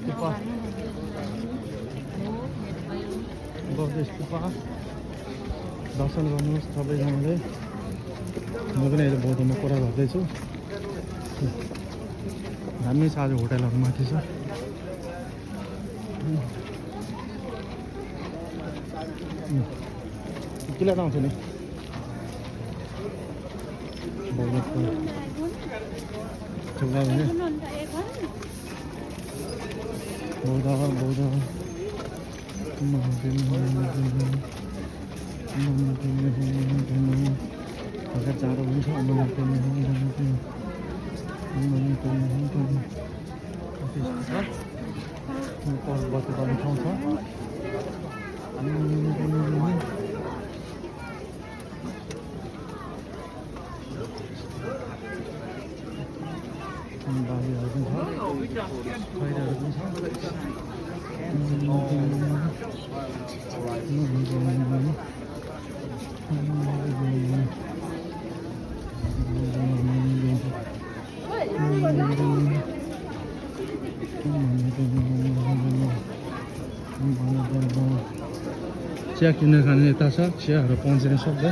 स्तूपा बौद्ध स्तूपा दर्शन गर्नुहोस् सबैजनाले। म पनि अहिले बौद्धमा कुरा गर्दैछु। दामी छ आज होटलहरू माथि छ। किला आउँछ नि बौद्धको ठुला भने बौद्ध अगर जाडो हुन्छ बत्ती बल्ने ठाउँ छ। बालीहरू पनि छ, खैराहरू पनि छ। चिया किन्न खाने यता छ, चियाहरू पाउँछ सबै।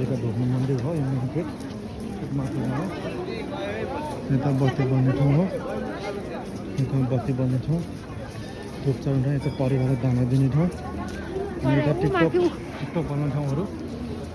यता ढोक्ने मन्दिर हो, यो गेट माथि यता बत्ती बल्ने ठाउँ हो। यता बत्ती बल्ने ठाउँ धुप चलाउने ठाउँ। यता परिवारलाई दाना दिने ठाउँ। यता टिकटक बनाउने ठाउँहरू।